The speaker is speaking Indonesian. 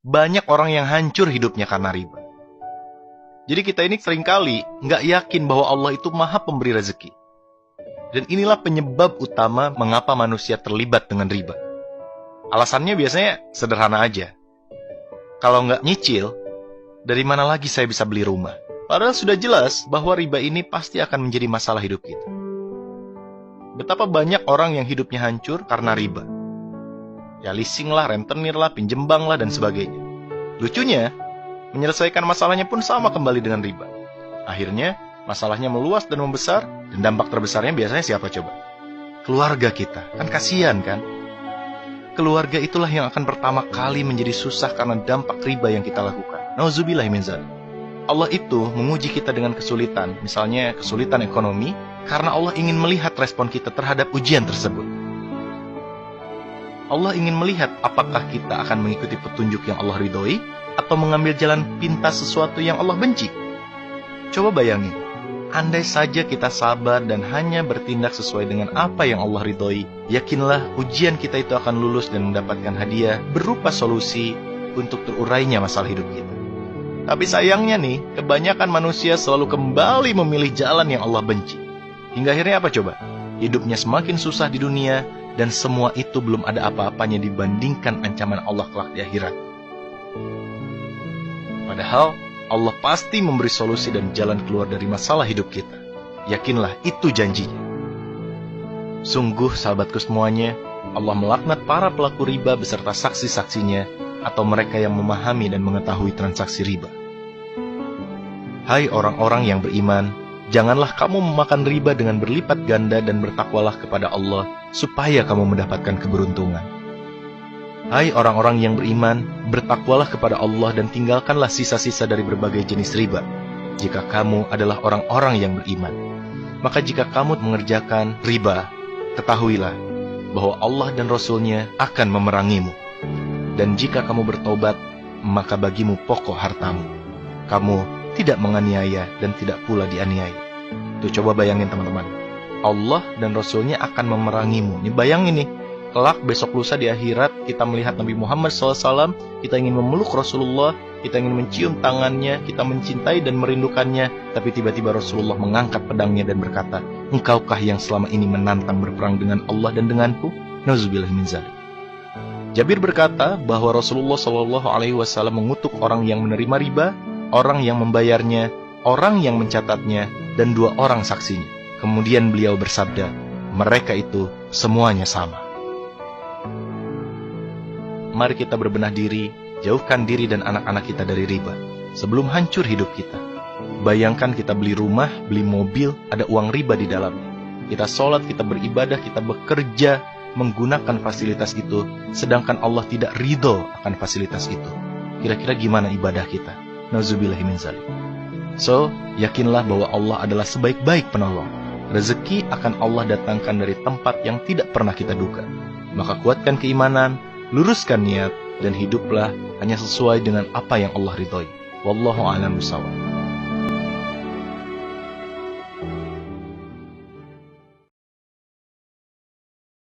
banyak orang yang hancur hidupnya karena riba. Jadi kita ini seringkali nggak yakin bahwa Allah itu maha pemberi rezeki. Dan inilah penyebab utama mengapa manusia terlibat dengan riba. Alasannya biasanya sederhana aja. Kalau nggak nyicil, dari mana lagi saya bisa beli rumah? Padahal sudah jelas bahwa riba ini pasti akan menjadi masalah hidup kita. Betapa banyak orang yang hidupnya hancur karena riba. Ya leasing lah, rentenir lah, pinjem bank lah, dan sebagainya. Lucunya, menyelesaikan masalahnya pun sama kembali dengan riba. Akhirnya, masalahnya meluas dan membesar, dan dampak terbesarnya biasanya siapa coba? Keluarga kita. Kan kasihan kan? Keluarga itulah yang akan pertama kali menjadi susah karena dampak riba yang kita lakukan. Nauzubillah min dzalik. Allah itu menguji kita dengan kesulitan, misalnya kesulitan ekonomi, karena Allah ingin melihat respon kita terhadap ujian tersebut. Allah ingin melihat apakah kita akan mengikuti petunjuk yang Allah ridhoi, atau mengambil jalan pintas sesuatu yang Allah benci. Coba bayangin, andai saja kita sabar dan hanya bertindak sesuai dengan apa yang Allah ridhoi, yakinlah ujian kita itu akan lulus dan mendapatkan hadiah berupa solusi untuk terurainya masalah hidup kita. Tapi sayangnya nih, kebanyakan manusia selalu kembali memilih jalan yang Allah benci. Hingga akhirnya apa coba? Hidupnya semakin susah di dunia, dan semua itu belum ada apa-apanya dibandingkan ancaman Allah kelak di akhirat. Padahal, Allah pasti memberi solusi dan jalan keluar dari masalah hidup kita. Yakinlah, itu janjinya. Sungguh, sahabatku semuanya, Allah melaknat para pelaku riba beserta saksi-saksinya, atau mereka yang memahami dan mengetahui transaksi riba. Hai orang-orang yang beriman, janganlah kamu memakan riba dengan berlipat ganda dan bertakwalah kepada Allah, supaya kamu mendapatkan keberuntungan. Hai orang-orang yang beriman, bertakwalah kepada Allah dan tinggalkanlah sisa-sisa dari berbagai jenis riba, jika kamu adalah orang-orang yang beriman. Maka jika kamu mengerjakan riba, ketahuilah bahwa Allah dan Rasul-Nya akan memerangimu. Dan jika kamu bertobat, maka bagimu pokok hartamu. Kamu tidak menganiaya dan tidak pula dianiaya. Tuh coba bayangin teman-teman. Allah dan Rasul-Nya akan memerangimu. Ini bayangin nih, kelak besok lusa di akhirat kita melihat Nabi Muhammad SAW, kita ingin memeluk Rasulullah, kita ingin mencium tangannya, kita mencintai dan merindukannya, tapi tiba-tiba Rasulullah mengangkat pedangnya dan berkata, engkaukah yang selama ini menantang berperang dengan Allah dan denganku? Nauzubillah min dzalik. Jabir berkata bahwa Rasulullah SAW mengutuk orang yang menerima riba, orang yang membayarnya, orang yang mencatatnya, dan 2 orang saksinya. Kemudian beliau bersabda, mereka itu semuanya sama. Mari kita berbenah diri, jauhkan diri dan anak-anak kita dari riba, sebelum hancur hidup kita. Bayangkan kita beli rumah, beli mobil, ada uang riba di dalamnya. Kita sholat, kita beribadah, kita bekerja, menggunakan fasilitas itu, sedangkan Allah tidak ridho akan fasilitas itu. Kira-kira gimana ibadah kita? Nauzubillahi min dzalik. So, yakinlah bahwa Allah adalah sebaik-baik penolong. Rezeki akan Allah datangkan dari tempat yang tidak pernah kita duga. Maka kuatkan keimanan, luruskan niat, dan hiduplah hanya sesuai dengan apa yang Allah ridhoi. Wallahu a'lam bishawab.